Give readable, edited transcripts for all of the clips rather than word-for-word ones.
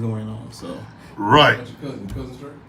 going on. So right.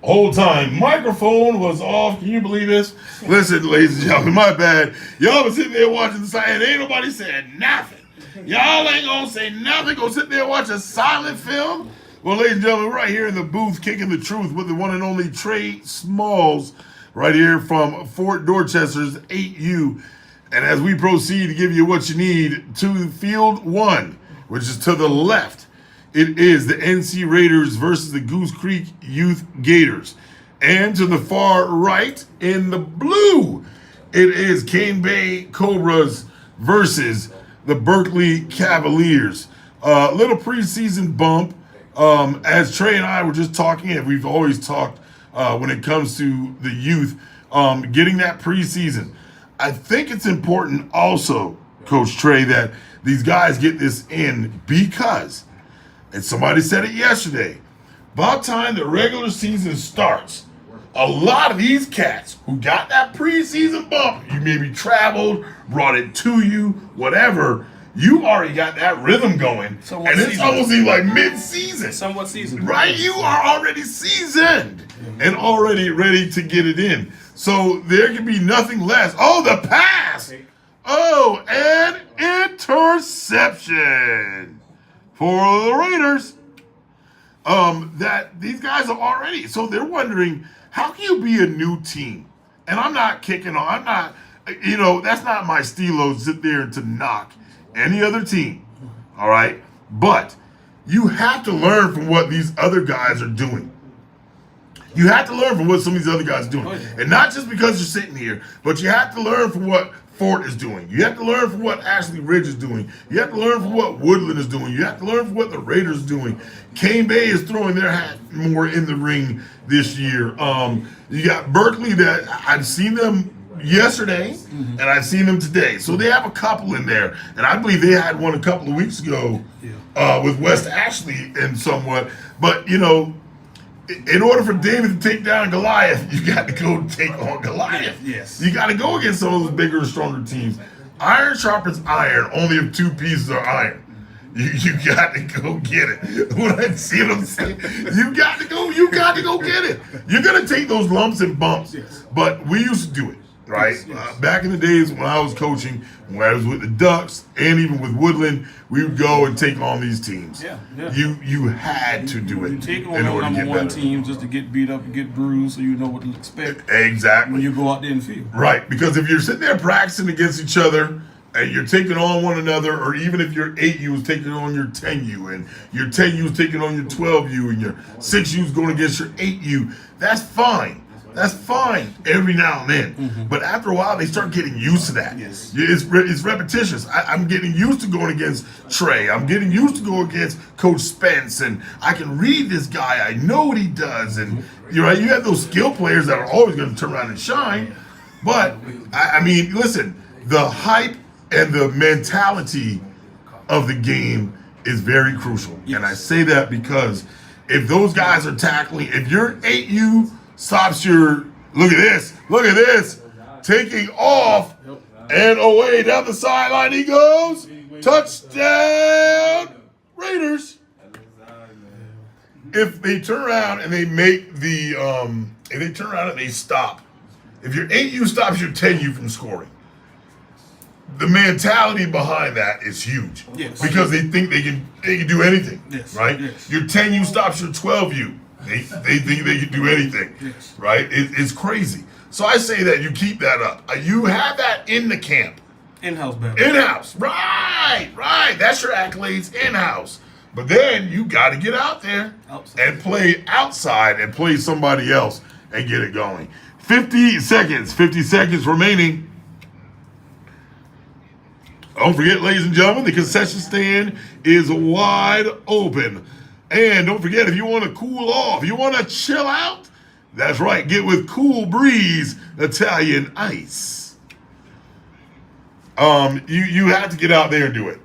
Whole time microphone was off. Can you believe this? Listen, ladies and gentlemen, my bad. Y'all been sitting there watching the side and ain't nobody saying nothing. Y'all ain't gonna say nothing. Gonna sit there and watch a silent film. Well, ladies and gentlemen, we're right here in the booth kicking the truth with the one and only Trey Smalls, right here from Fort Dorchester's 8U. And as we proceed to give you what you need to Field 1, which is to the left, it is the NC Raiders versus the Goose Creek Youth Gators. And to the far right, in the blue, it is Cane Bay Cobras versus the Berkeley Cavaliers. Little preseason bump. As Trey and I were just talking, and we've always talked when it comes to the youth, getting that preseason. I think it's important also, Coach Trey, that these guys get this in because, and somebody said it yesterday, about time the regular season starts, a lot of these cats who got that preseason bump, you maybe traveled, brought it to you, whatever, you already got that rhythm going. Somewhat and it's seasoned. almost like mid-season. Somewhat seasoned. Right? You are already seasoned and already ready to get it in. So there can be nothing less. Oh, the pass! Oh, an interception for the Raiders. That these guys are already, so they're wondering, how can you be a new team? And I'm not kicking on, I'm not, that's not my stilo to sit there and to knock any other team, all right? But you have to learn from what these other guys are doing. You have to learn from what some of these other guys are doing. And not just because you're sitting here, but you have to learn from what Fort is doing. You have to learn from what Ashley Ridge is doing. You have to learn from what Woodland is doing. You have to learn from what the Raiders are doing. Cane Bay is throwing their hat more in the ring this year. You got Berkeley that I've seen them yesterday, and I've seen them today. So they have a couple in there. And I believe they had one a couple of weeks ago with West Ashley and somewhat. But, in order for David to take down Goliath, you got to go take on Goliath. Yes. You got to go against some of those bigger and stronger teams. Iron sharpens iron. Only if two pieces are iron. You got to go get it. When I see what I'm saying, you got to go get it. You're going to take those lumps and bumps. But we used to do it, right? Yes. Back in the days when I was coaching, when I was with the Ducks and even with Woodland, we would go and take on these teams. Yeah. You had to do it You take on in the order to number get one better. teams just to get beat up and get bruised so you know what to expect Exactly. when you go out there and field. Right, because if you're sitting there practicing against each other and you're taking on one another, or even if your 8U is taking on your 10U and your 10U is taking on your 12U and your 6U is going against your 8U, that's fine. That's fine every now and then. But after a while, they start getting used to that. Yes. It's repetitious. I'm getting used to going against Trey. I'm getting used to going against Coach Spence. And I can read this guy. I know what he does. And you're right. You have those skill players that are always going to turn around and shine. But, I mean, listen, the hype and the mentality of the game is very crucial. Yes. And I say that because if those guys are tackling, if your 8U stops your, look at this, taking off and away down the sideline he goes, touchdown, Raiders. If they turn around and they make the, if they turn around and they stop, if your 8U stops your 10U from scoring, the mentality behind that is huge. Yes. Because they think they can do anything. Yes. Right? Yes. Your 10U stops your 12U. They think they can do anything. Yes. Right? It's crazy. So I say that you keep that up. You have that in the camp. In-house battle. In-house. Right. That's your accolades in-house. But then you got to get out there and play outside and play somebody else and get it going. 50 seconds remaining. Don't forget, ladies and gentlemen, the concession stand is wide open. And don't forget, if you want to cool off, you want to chill out, that's right, get with Cool Breeze Italian Ice. You have to get out there and do it.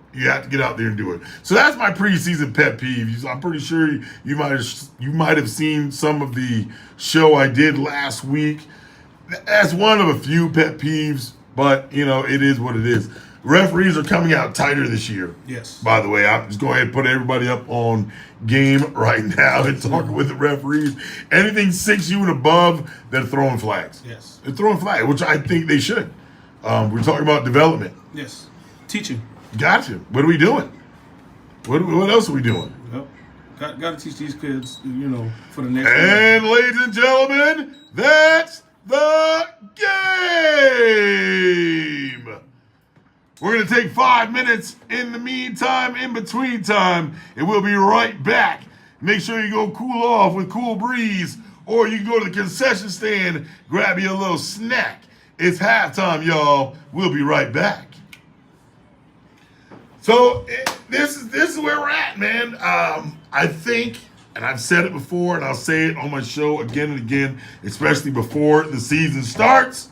So that's my preseason pet peeves. I'm pretty sure you might have seen some of the show I did last week. That's one of a few pet peeves, but it is what it is. Referees are coming out tighter this year. Yes. By the way, I'm just going ahead and put everybody up on game right now and talking with the referees. Anything 6U and above, they're throwing flags. Yes. They're throwing flags, which I think they should. We're talking about development. Yes. Teaching. Gotcha. What are we doing? What else are we doing? Yep. Got to teach these kids, for the next. And ladies and gentlemen, that's the game. We're going to take 5 minutes in the meantime, in between time, and we'll be right back. Make sure you go cool off with Cool Breeze, or you can go to the concession stand, grab you a little snack. It's halftime, y'all. We'll be right back. So this is where we're at, man. I think, and I've said it before, and I'll say it on my show again and again, especially before the season starts.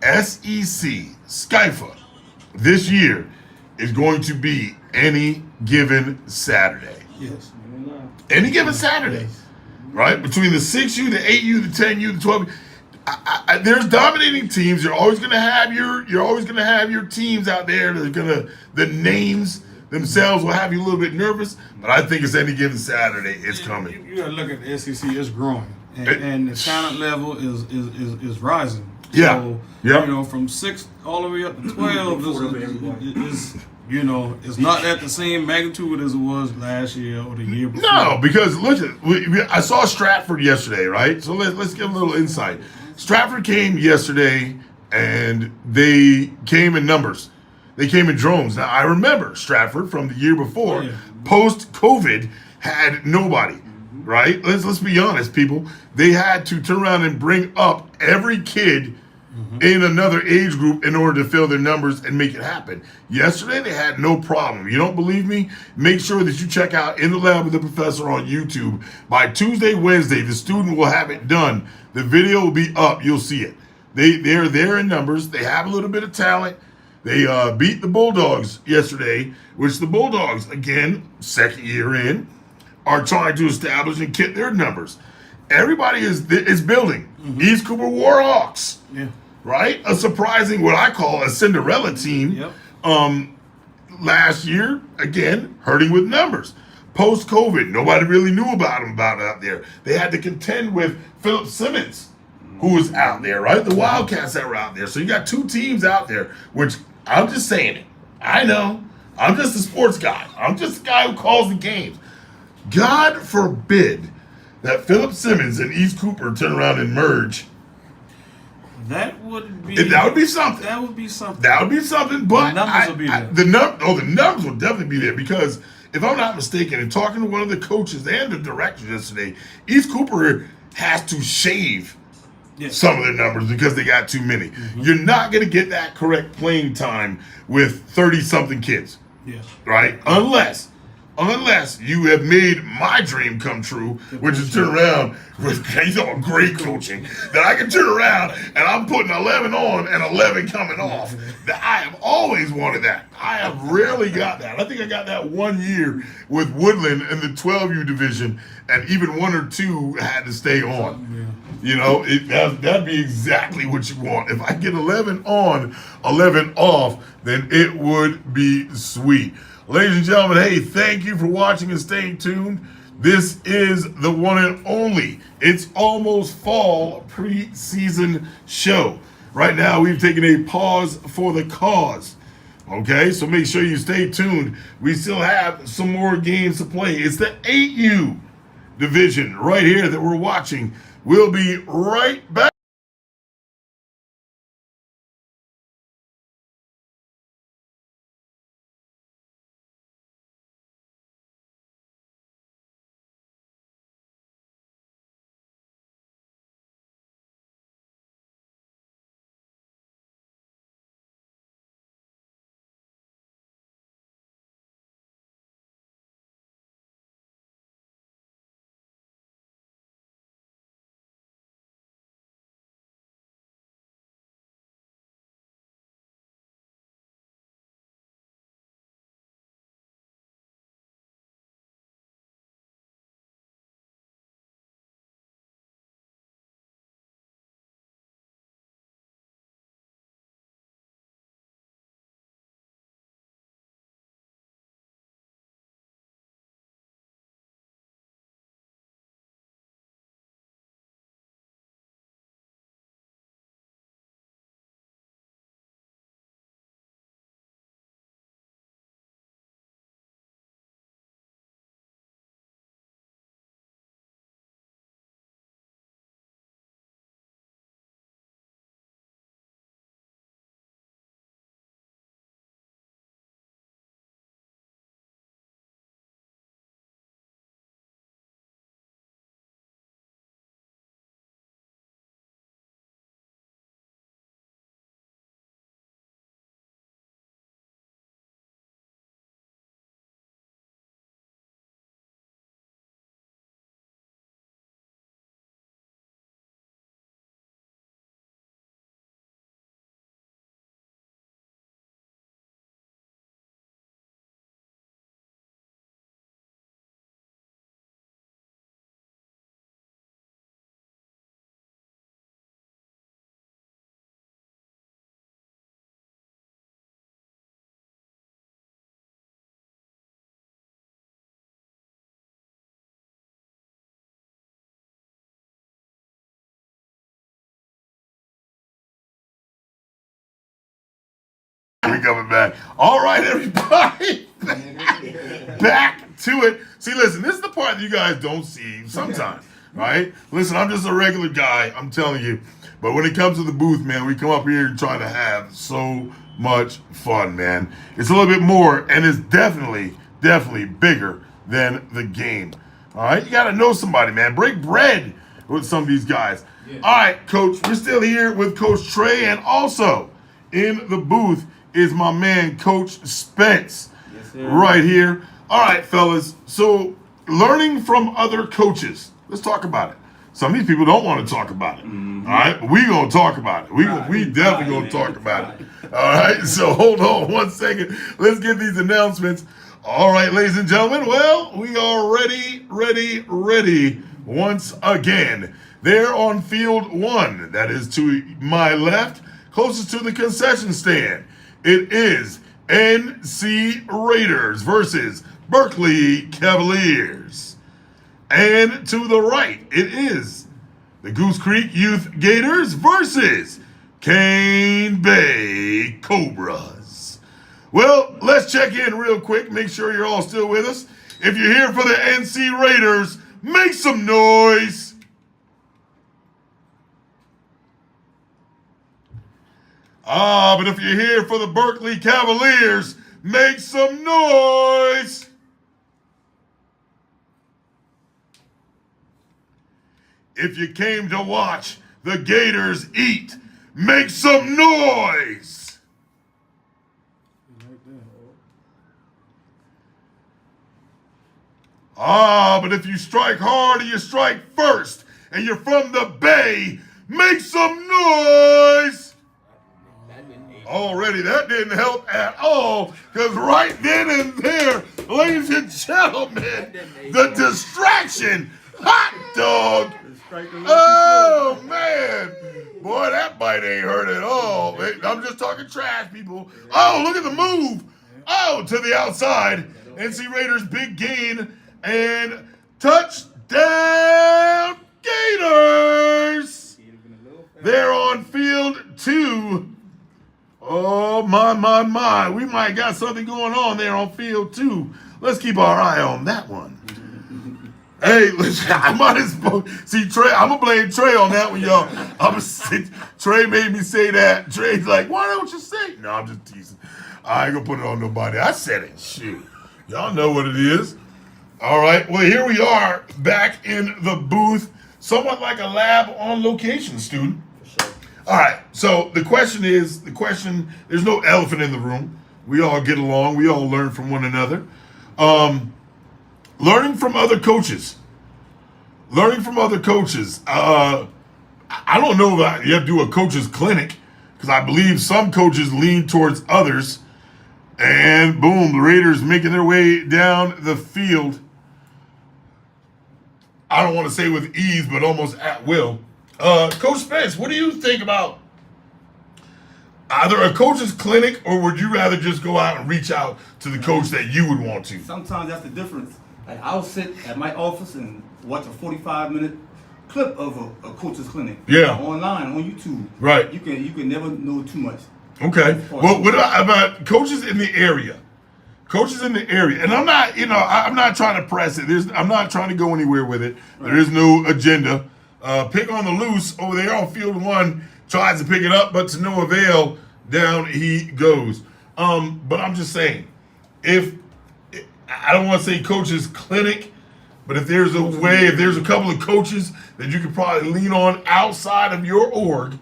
SEC, Skyfa, this year is going to be any given Saturday. Yes. Any given Saturday, right? Between the 6U, the 8U, the 10U, the 12U. There's dominating teams. You're always gonna have your teams out there that are the names themselves will have you a little bit nervous. But I think it's any given Saturday, it's coming. You gotta look at the SEC. It's growing, and the talent level is rising. Yeah. So, Yeah. from 6 all the way up to 12 it's not at the same magnitude as it was last year or the year before. No, because look, I saw Stratford yesterday, right? So let's give a little insight. Stratford came yesterday, and they came in numbers. They came in drones. Now, I remember Stratford from the year before, post-COVID, had nobody, right? Let's be honest, people. They had to turn around and bring up every kid in another age group in order to fill their numbers and make it happen. Yesterday, they had no problem. You don't believe me? Make sure that you check out In the Lab with the Professor on YouTube. By Tuesday, Wednesday, the student will have it done. The video will be up. You'll see it. They're there in numbers. They have a little bit of talent. They beat the Bulldogs yesterday, which the Bulldogs, again, second year in, are trying to establish and get their numbers. Everybody is building. East Cooper Warhawks. Yeah. Right? A surprising, what I call a Cinderella team. Yep. Last year, again, hurting with numbers. Post-COVID, nobody really knew about it out there. They had to contend with Philip Simmons, who was out there, right? The Wildcats that were out there. So you got two teams out there, which I'm just saying it. I know. I'm just a sports guy. I'm just a guy who calls the games. God forbid that Philip Simmons and East Cooper turn around and merge. That would be something. That would be something. That would be something, but the numbers will be there. The numbers will definitely be there, because if I'm not mistaken, in talking to one of the coaches and the directors yesterday, East Cooper has to shave some of their numbers because they got too many. You're not going to get that correct playing time with 30-something kids. Yeah. Right? Unless you have made my dream come true, which is turn around with great coaching, that I can turn around and I'm putting 11 on and 11 coming off. That I have always wanted that. I have rarely got that. I think I got that 1 year with Woodland in the 12U division, and even 1 or 2 had to stay on. That'd be exactly what you want. If I get 11 on, 11 off, then it would be sweet. Ladies and gentlemen, hey, thank you for watching and staying tuned. This is the one and only It's Almost Fall preseason show. Right now, we've taken a pause for the cause. Okay, so make sure you stay tuned. We still have some more games to play. It's the 8U division right here that we're watching. We'll be right back. We coming back. All right, everybody. Back to it. See, listen, this is the part that you guys don't see sometimes, right? Listen, I'm just a regular guy, I'm telling you. But when it comes to the booth, man, we come up here and try to have so much fun, man. It's a little bit more, and it's definitely bigger than the game. All right? You got to know somebody, man. Break bread with some of these guys. Yeah. All right, Coach, we're still here with Coach Trey, and also in the booth is my man, Coach Spence. Yes, sir. Right here. All right, fellas. So, learning from other coaches. Let's talk about it. Some of these people don't want to talk about it. Mm-hmm. All right, but we gonna talk about it. We definitely gonna talk about it. All right. So hold on 1 second. Let's get these announcements. All right, ladies and gentlemen. Well, we are ready once again. They're on field 1. That is to my left, closest to the concession stand. It is NC Raiders versus Berkeley Cavaliers. And to the right, it is the Goose Creek Youth Gators versus Cane Bay Cobras. Well, let's check in real quick. Make sure you're all still with us. If you're here for the NC Raiders, make some noise. But if you're here for the Berkeley Cavaliers, make some noise. If you came to watch the Gators eat, make some noise. But if you strike hard and you strike first, and you're from the Bay, make some noise. Already, that didn't help at all, because right then and there, ladies and gentlemen, the distraction, hot dog. Oh, man. Boy, that bite ain't hurt at all. I'm just talking trash, people. Oh, look at the move. Oh, to the outside. NC Raiders, big gain, and touchdown Gators. They're on field 2. Oh, my. We might got something going on there on field 2. Let's keep our eye on that one. Hey, listen, I might as well see Trey. I'm gonna blame Trey on that one, y'all. Trey made me say that. Trey's like, why don't you say it? No, I'm just teasing. I ain't gonna put it on nobody. I said it. Shoot. Y'all know what it is. All right. Well, here we are back in the booth. Somewhat like a lab on location, student. For sure. All right. So the question, there's no elephant in the room. We all get along. We all learn from one another. Learning from other coaches. I don't know that you have to do a coach's clinic, because I believe some coaches lean towards others. And boom, the Raiders making their way down the field. I don't want to say with ease, but almost at will. Coach Spence, what do you think about either a coach's clinic, or would you rather just go out and reach out to the coach that you would want to? Sometimes that's the difference. Like, I'll sit at my office and watch a 45-minute clip of a coach's clinic. Yeah. Online on YouTube. Right. You can never know too much. Okay. Well, what about coaches in the area? And I'm not trying to press it. I'm not trying to go anywhere with it. Right. There is no agenda. Pick on the loose over there on field 1. Tries to pick it up, but to no avail. Down he goes. But I'm just saying, I don't want to say coach's clinic, but if there's a couple of coaches that you could probably lean on outside of your org.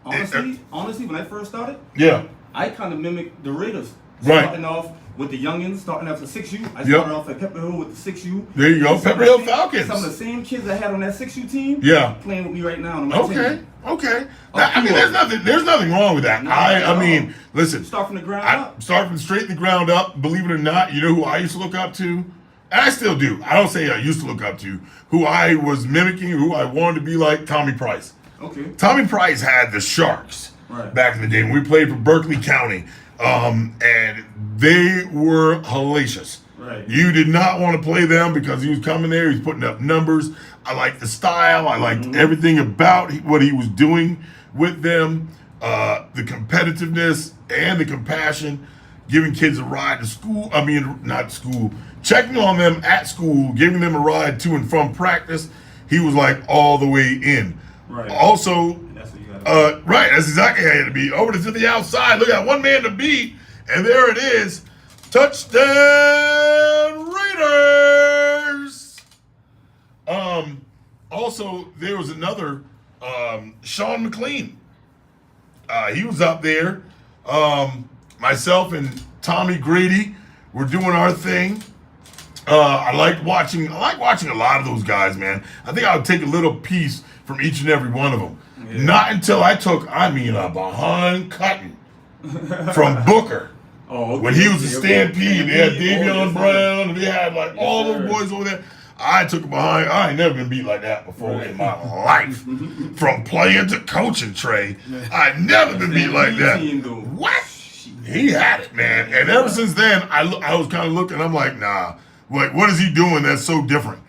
Honestly, when I first started, yeah, I kind of mimicked the Raiders. Right. Starting off with the youngins, starting off the 6U. I started off at Pepper Hill with the 6U. There you go, Pepper Hill Falcons. Some of the same kids I had on that 6U team. Yeah. Playing with me right now on my team. Okay. There's nothing wrong with that. I mean, listen. Start from the ground up. Start from straight the ground up. Believe it or not, you know who I used to look up to? And I still do. I don't say I used to look up to. Who I was mimicking, who I wanted to be like, Tommy Price. Okay. Tommy Price had the Sharks back in the day when we played for Berkeley County. And they were hellacious. Right. You did not want to play them because he was coming there. He was putting up numbers. I liked the style. I liked everything about what he was doing with them. the competitiveness and the compassion, giving kids a ride to school. I mean, not school, checking on them at school, giving them a ride to and from practice. He was like all the way in. Right. Also, That's what you gotta right, that's exactly how it had to be. Over to the outside, look at one man to beat, and there it is. Touchdown Raiders! Also, there was another Sean McLean. He was up there. Myself and Tommy Grady were doing our thing. I like watching a lot of those guys, man. I think I'll take a little piece from each and every one of them. Yeah. Not until I took, a behind cutting from Booker. Oh, okay. When he was a Okay. Stampede, they had Davion yes, Brown, and they had like all sir. those boys over there. I took it behind. I ain't never been beat like that before in my life. From playing to coaching, Trey, I never been beat like that. What? He had it, man. And ever since then, I was kind of looking. I'm like, nah. Like, what is he doing that's so different?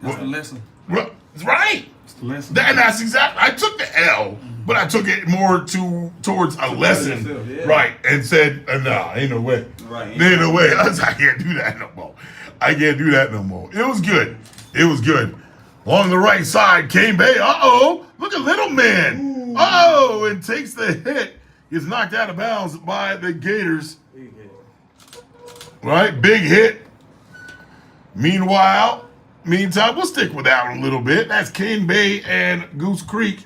That's the lesson. Well, right. It's the lesson. And that's exactly. I took the L, but I took it more towards a lesson, yourself, yeah. right? And said, nah, ain't no way. Right. Ain't no way. I can't do that no more. I can't do that no more. It was good. It was good. Along the right side, Kane Bay. Look at little man. Ooh. And takes the hit. Gets knocked out of bounds by the Gators. Big hit. Right? Big hit. Meantime, we'll stick with that one a little bit. That's Kane Bay and Goose Creek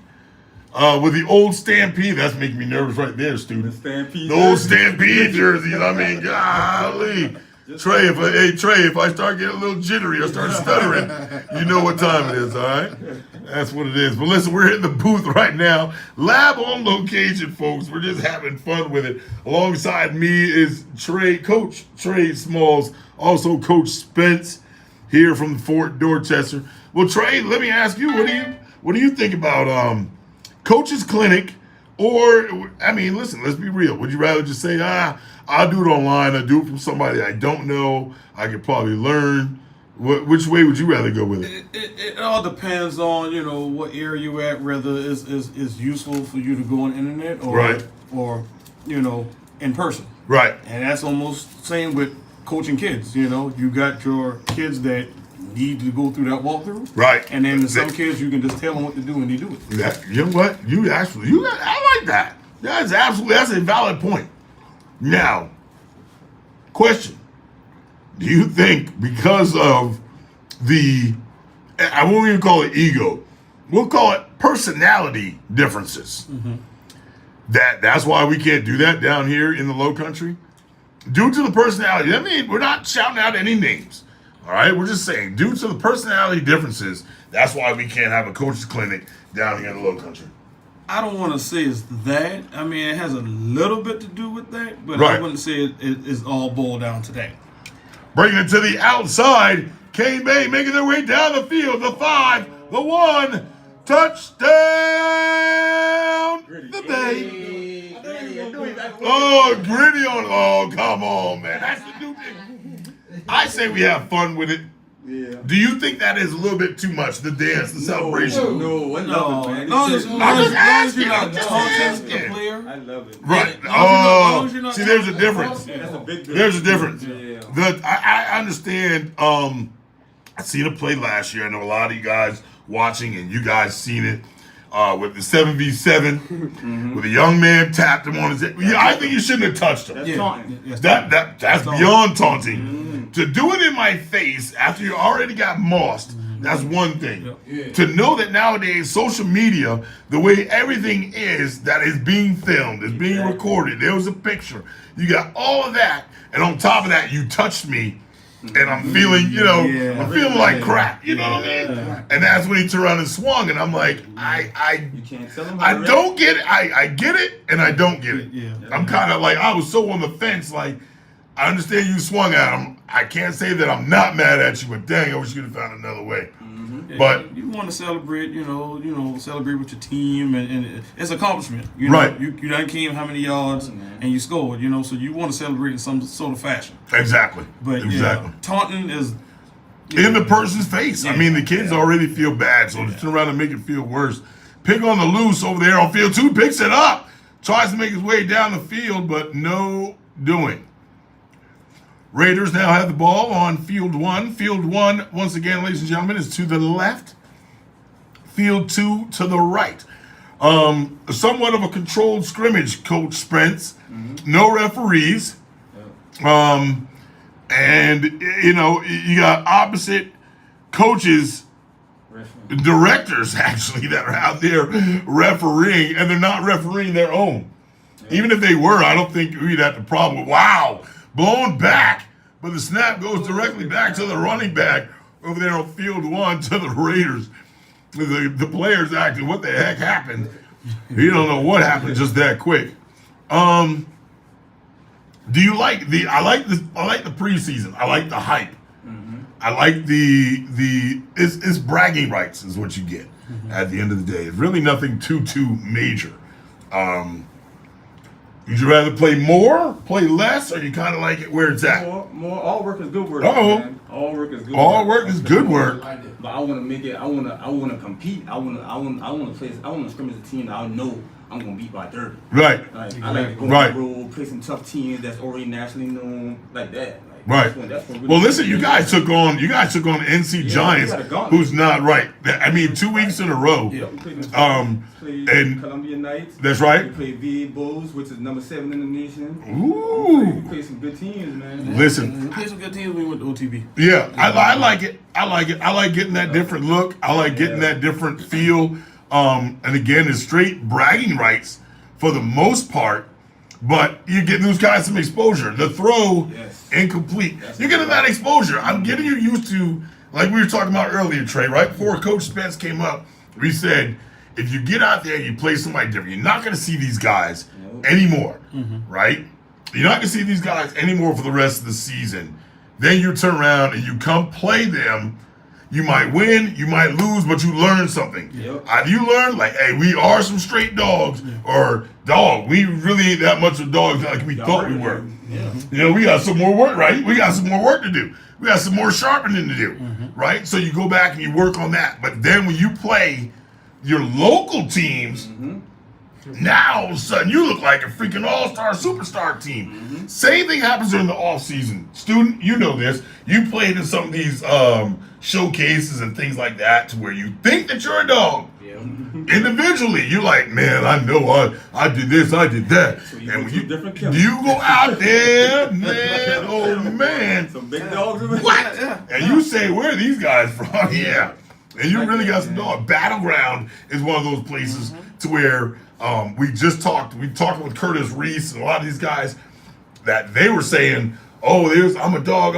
with the old Stampede. That's making me nervous right there, student. Stampede. The old Stampede jerseys. I mean, golly. Trey, if I start getting a little jittery or start stuttering, you know what time it is, all right? That's what it is. But listen, we're in the booth right now. Lab on location, folks. We're just having fun with it. Alongside me is Coach Trey Smalls, also Coach Spence here from Fort Dorchester. Well, Trey, let me ask you, what do you think about Coach's Clinic? Or, I mean, listen, let's be real. Would you rather just say, I'll do it online, I'll do it from somebody I don't know, I could probably learn? Which way would you rather go with it? It all depends on, what area you're at, whether it's useful for you to go on the internet or, Right. or in person. Right. And that's almost same with coaching kids. You got your kids that need to go through that walkthrough. Right. And then some kids, you can just tell them what to do and they do it. You know what? I like that. That's a valid point. Now, question. Do you think because of I won't even call it ego, we'll call it personality differences, that's why we can't do that down here in the Low Country? Due to the personality, I mean, we're not shouting out any names, all right? We're just saying, due to the personality differences, that's why we can't have a coach's clinic down here in the Low Country. I don't want to say it's that. I mean, it has a little bit to do with that, but Right. I wouldn't say it's all boiled down to that. Bringing it to the outside, Kane Bay making their way down the field. The 5, the 1, touchdown, the Bay. Oh, gritty on. Oh, come on, man. That's the new thing. I say we have fun with it. Yeah. Do you think that is a little bit too much, the dance, the celebration? No, I love it, man. As long as you're not taunting the player. I love it. Right. long as you're not See, there's a difference. That's a big difference. There's a difference. Yeah. I understand. I seen a play last year. I know a lot of you guys watching, and you guys seen it with the 7v7, with a young man tapped him on his head. Yeah, I think you shouldn't have touched him. That's taunting. Yes, That's beyond taunting. To do it in my face after you already got mossed, that's one thing. Yeah. To know that nowadays social media, the way everything is that is being filmed, is being recorded, there was a picture, you got all of that, and on top of that, you touched me, and I'm feeling, I'm feeling like crap, you know what I mean? And that's when he turned around and swung, and I'm like, You can't tell him. I don't get it. I get it, and I don't get it. Yeah. I'm kind of like, I was so on the fence, like, I understand you swung at him. I can't say that I'm not mad at you, but dang, I wish you could have found another way. Yeah, But you want to celebrate, celebrate with your team, and it's accomplishment. Right. You done came how many yards and you scored, so you want to celebrate in some sort of fashion. exactly, But exactly. taunting is In the person's face. I mean, the kids already feel bad, so to turn around and make it feel worse. Pig on the loose over there on field 2 picks it up. tries to make his way down the field, but no doing. Raiders now have the ball on field 1. Field 1, once again, ladies and gentlemen, is to the left. Field 2 to the right. Somewhat of a controlled scrimmage, Coach Spence. No referees. And, you know, you got opposite coaches, directors, actually, that are out there refereeing, and they're not refereeing their own. Even if they were, I don't think we'd have the problem with, wow, blown back. But the snap goes directly back to the running back over there on field 1 to the Raiders. The players acting, what the heck happened? You don't know what happened just that quick. Do you like I like the preseason. I like the hype. I like it's bragging rights is what you get at the end of the day. It's really nothing too major. Would you rather play more, play less, or you kind of like it where it's at? More. All work is good work. Man. All work is good. All work is good work. But I want to make it. I want to compete. I want to play. I want to scrimmage a team that I know I'm gonna beat by 30. Right. Like, I like to go on the road, play some tough teams that's already nationally known, like that. Like, right. That's really Well, listen, you guys took on NC Giants, who's not right. I mean, 2 weeks in a row. Yeah, we played and Columbia Knights. That's right. We played VA Bulls, which is number 7 in the nation. Ooh. We played some good teams, man. Listen. We played some good teams when we went to OTB. Yeah, I like it. I like getting that different look. I like getting that different feel. And again, it's straight bragging rights for the most part. But you're getting those guys some exposure. The throw, incomplete. You're getting that exposure. I'm getting you used to, like we were talking about earlier, Trey, right? Before Coach Spence came up, we said, if you get out there and you play somebody different, you're not going to see these guys anymore, right? You're not going to see these guys anymore for the rest of the season. Then you turn around and you come play them. You might win, you might lose, but you learn something. Either you learn, like, hey, we are some straight dogs, or dog, we really ain't that much of dogs like we thought we were. You know, we got some more work, right? We got some more work to do. We got some more sharpening to do, right? So you go back and you work on that. But then when you play your local teams, now all of a sudden you look like a freaking all-star, superstar team. Same thing happens during the off-season. Student, you know this. You played in some of these showcases and things like that to where you think that you're a dog. Individually, you're like, man, I know I did this, I did that. So and when you go out there, man, oh man. Some big dogs in there. What? And you say, where are these guys from? Yeah. And you really got some dog. Battleground is one of those places to where we talked with Curtis Reese and a lot of these guys that they were saying, oh, I'm a dog.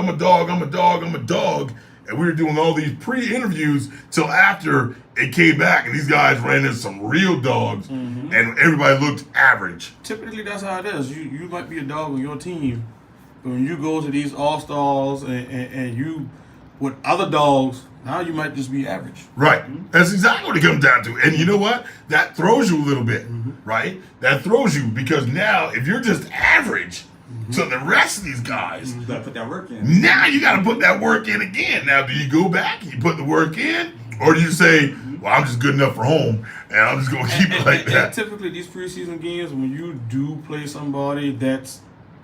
And we were doing all these pre-interviews till after it came back, and these guys ran into some real dogs, and everybody looked average. Typically, that's how it is. You might be a dog on your team, but when you go to these all-stars and you with other dogs, now you might just be average. Right. That's exactly what it comes down to. And you know what? That throws you a little bit, right? That throws you because now if you're just average to the rest of these guys, you gotta put that work in. Now you got to put that work in again. Now, do you go back and you put the work in? Or do you say, well, I'm just good enough for home, and I'm just going to keep it like that? And typically, these preseason games, when you do play somebody that's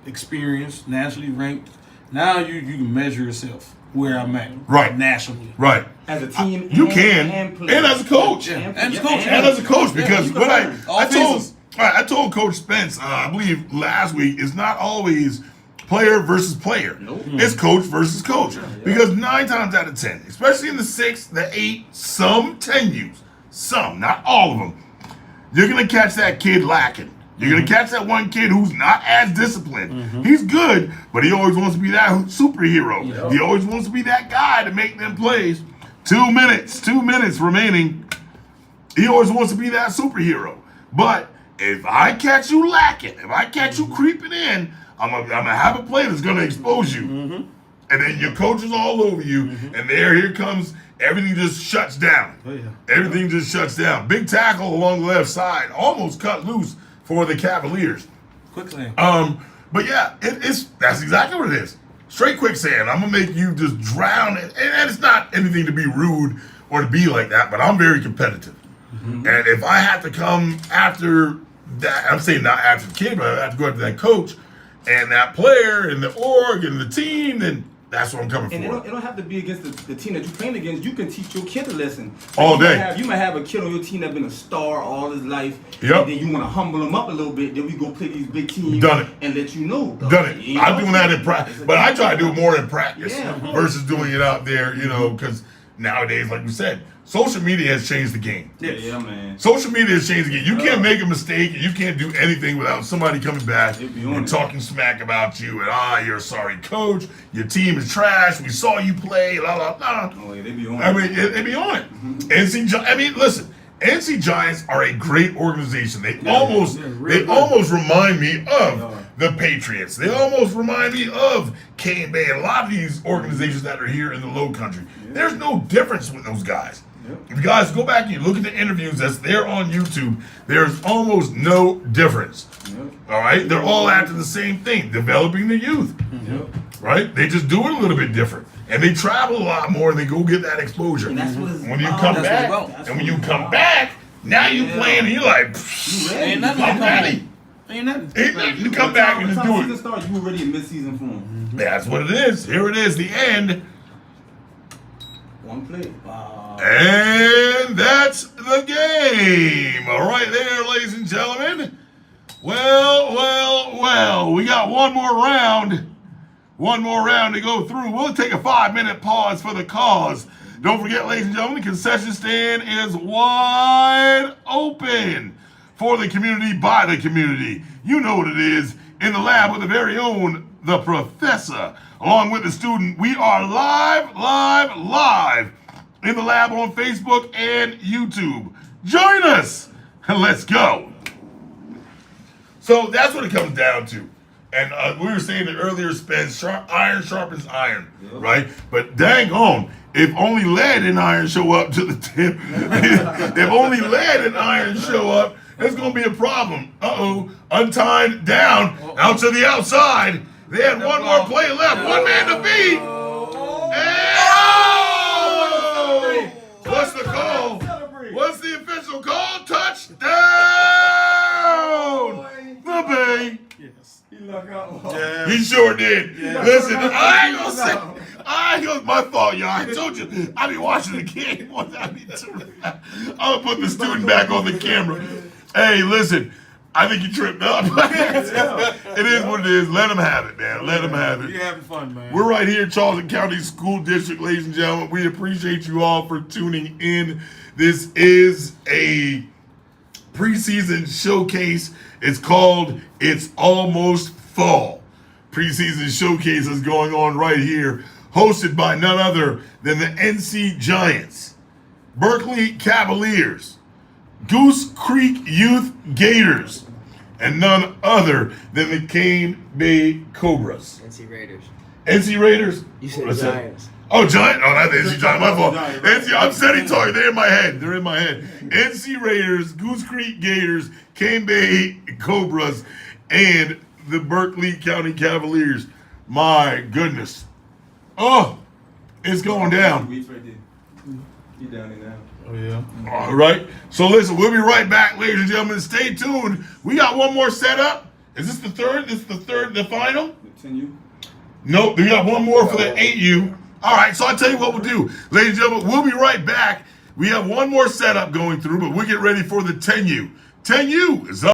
experienced, nationally ranked, now you can measure yourself where I'm at. Right. Nationally. Right. As a team, you can, and as a coach. And as a coach, because what I told Coach Spence, I believe last week, it's not always player versus player. Nope. It's coach versus coach. Because 9 times out of 10, especially in the 6, the 8, some 10Us, some, not all of them, you're going to catch that kid lacking. You're going to catch that one kid who's not as disciplined. He's good, but he always wants to be that superhero. He always wants to be that guy to make them plays. 2 minutes remaining. He always wants to be that superhero. But if I catch you lacking, if I catch you creeping in, I'm gonna have a play that's gonna expose you. And then your coach is all over you, and here comes, everything just shuts down. Everything just shuts down. Big tackle along the left side, almost cut loose for the Cavaliers. Quicksand. But yeah, that's exactly what it is. Straight quicksand. I'm gonna make you just drown, and it's not anything to be rude or to be like that, but I'm very competitive. And if I have to come after I'm saying not after the kid, but after go after that coach and that player and the org and the team, then that's what I'm coming And for. it don't have to be against the team that you're playing against. You can teach your kid a lesson. All day. You might have a kid on your team that's been a star all his life. Yep. And then you want to humble him up a little bit. Then we go play these big teams. Done it. And let you know. Done it. You I'm know? doing that in practice, but I try to do it more in practice Yeah. versus doing it out there, you know, because nowadays, like we said, social media has changed the game. Yeah, man. Social media has changed the game. You can't make a mistake and you can't do anything without somebody coming back and talking smack about you and you're a sorry coach, your team is trash, we saw you play, la la la. Oh, yeah, they be on I mean, they be on it. Listen, NC Giants are a great organization. They almost remind me of the Patriots. They almost remind me of K-Bay. A lot of these organizations that are here in the Low Country. There's no difference with those guys. If you guys go back and you look at the interviews that's there on YouTube, there's almost no difference. All right? They're all after the same thing, developing the youth. Right? They just do it a little bit different. And they travel a lot more and they go get that exposure. And that's what it's When you about. come That's back, what it's about. and when you come back, now you playing and you're like, Ain't nothing I'm ready. Ain't nothing. Ain't nothing to come back and just do it. Start, you already in mid-season form. That's what it is. Here it is, the end. One play. Wow. And that's the game. All right there, ladies and gentlemen. Well. We got one more round. One more round to go through. We'll take a 5-minute pause for the cause. Don't forget, ladies and gentlemen, the concession stand is wide open for the community, by the community. You know what it is. In the lab with the very own, the professor, along with the student. We are live in the lab on Facebook and YouTube. Join us and let's go. So that's what it comes down to. And we were saying it earlier, Spence, iron sharpens iron, right? But dang on, if only lead and iron show up to the tip, if only lead and iron show up, there's going to be a problem. Untied down, out to the outside. They had one more play left, one man to beat. And what's the call? What's the official call? Touchdown! The Bay. He sure did. Listen, I ain't gonna say, my fault, y'all. I told you, I be watching the game. I'm gonna put the student back on the camera. Hey, listen, I think you tripped up. It is what it is. Let him have it, man. Let him have it. You're having fun, man. We're right here, Charleston County School District, ladies and gentlemen. We appreciate you all for tuning in. This is a preseason showcase. It's called It's Almost Fall. Preseason showcase is going on right here, hosted by none other than the NC Giants, Berkeley Cavaliers, Goose Creek Youth Gators, and none other than the Cane Bay Cobras. NC Raiders. NC Raiders? You said What's Giants. That? Oh, Giant? Oh, not the NC Giant. My fault. NC, I'm steady talking. They're in my head. NC Raiders, Goose Creek Gators, Cane Bay Cobras, and the Berkeley County Cavaliers. My goodness. Oh, it's going down. You're down there now. Oh, yeah. All right. So listen, we'll be right back, ladies and gentlemen. Stay tuned. We got one more setup. Is this the third? This is the final? The 10U? Nope. We got one more for the 8U. All right. So I'll tell you what we'll do. Ladies and gentlemen, we'll be right back. We have one more setup going through, but we'll get ready for the 10U. 10U is up.